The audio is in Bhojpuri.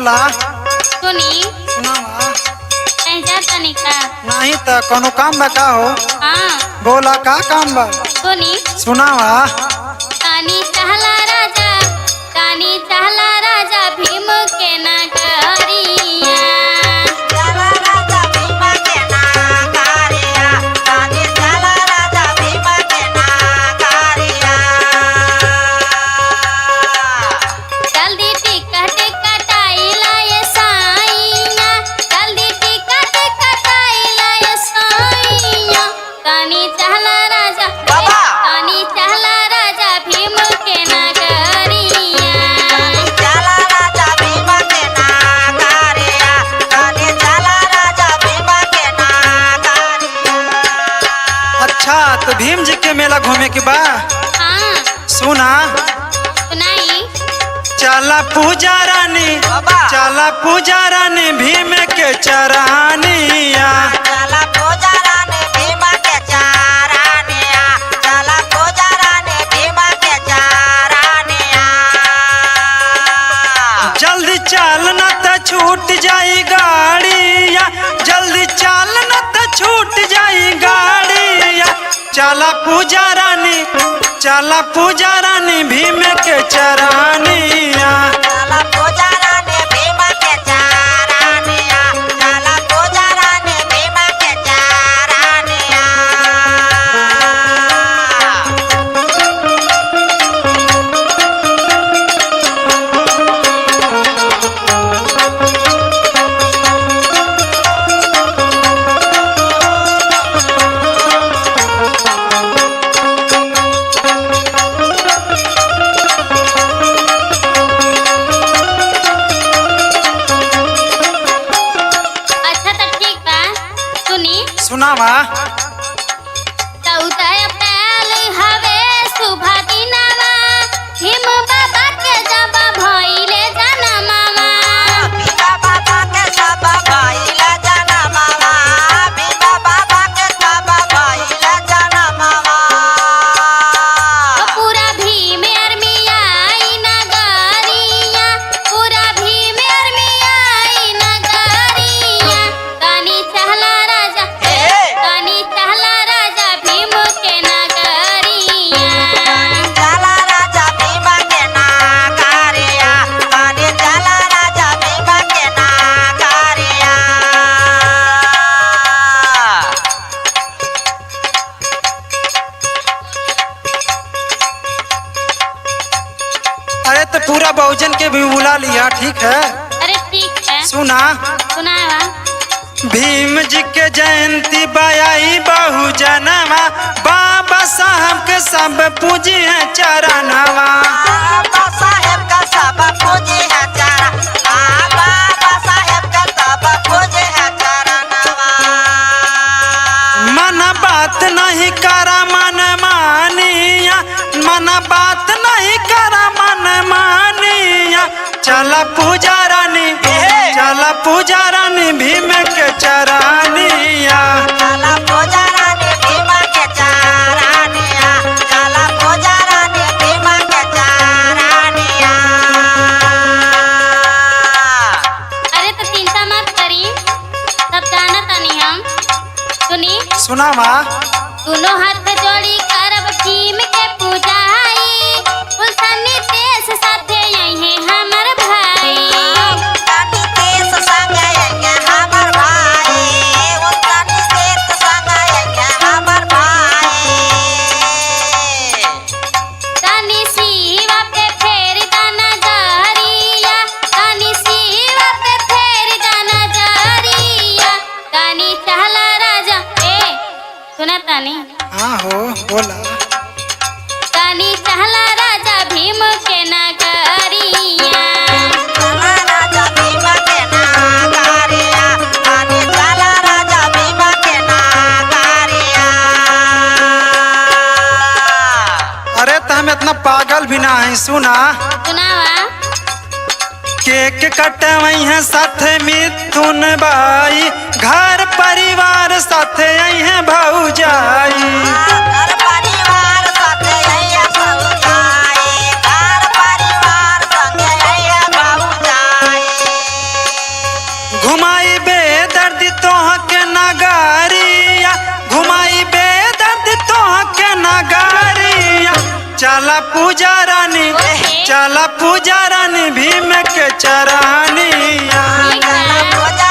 बोला। सुनी सुनावा। कहीं जाता नहीं का? नहीं तो कोनो काम बा का हो? हाँ बोला का काम बा? सुनी सुनावा। तानी चाहला राजा भीम के नगरिया। चला राजा भीम के नगरिया, तानी चला राजा भीम के नगरिया। जल्दी टिकट कटाइला ये साइया, जल्दी टिकट कटाइला ये साइया। तानी चाहला राजा बाबा। तानी चाहला राजा भीम के नगरिया। चला राजा भीम के नगरिया, तानी चला राजा भीम के नगरिया। अच्छा तो भीम जी के मेला घूमे के बा। हाँ सुना। सुनाई। चला पूजा रानी, बाबा। चला पूजा रानी भीम के चरानिया। चला पूजा रानी भीम के चरानिया, चला पूजा रानी भीम के चरानिया। जल्दी चल न त छूट जाई गाड़िया, जल्दी चल न त छूट जाई गाड़िया। चला पूजा रानी, चला पूजा रानी भीम के चरानिया। चला पूजा रानी भीम के चरानिया, चला पूजा रानी भीम के चरानिया। अच्छा तो ठीक बा। सुनी सुनावा। 14 अप्रैल हवे शुभ दिनवा, भीम बाबा के जब भइले जनमवा। भीम बाबा के सब भइला जनमवा, भीम बाबा के सब भइला जनमवा। पूरा भीम अरमिया आई नगरिया, पूरा भीम अरमिया आई नगरिया। तानी चाहला राजा तानी चाहला राजा भीम के नगरिया। चला राजा भीम के नगरिया, तानी चला राजा भीम के नगरिया। अरे तो पूरा बहुजन के भी बुला लिया, ठीक है। अरे ठीक है सुना। सुनावा। भीम जी के जयंती बयाई बहुजनवा, बाबा साहब के सब पूजी है चरणवा। बाबा साहेब का सब पूजे है चरण, बाबा साहेब का सब पूजे है चरणवा। मन बात नहीं करा मन मानिया, मन बात नहीं करा मन मानिया। चला पूजा रानी, चला पूजा रानी भीम के चरानिया। चला पूजा रानी भीम के चरानिया, चला पूजा रानी भीम के चरानिया। अरे तो चिंता मत करी, सब जाना तानी हम। सुनी सुनावा। दोनों हाथ जोड़ी करब भीम के पूजाई, फुलसनी देश साथे यही हमर भाई। तानी देश संग आएंगे हमर भाई, तानी देश संग आएंगे हमर भाई। तानी सीवा पे फेर दाना जारिया, तानी सीवा पे फेर दाना जारिया। तानी चाहला राजा सुना तानी। हाँ हो बोला। तानी चाहला राजा भीम के नगरिया। चला राजा भीम के नगरिया, तानी चला राजा भीम के नगरिया। अरे तो हम इतना पागल भी ना है। सुना। सुनावा। केक कटवई है साथ मिथुन बाई, घर परिवार साथ आई है भौजाई। घर परिवार साथे आइया भौजाई, घर परिवार संगे आइया भौजाई। चला पूजा रानी ओके। चला पूजा रानी भीम के चरानिया ठीक चला है। पूजा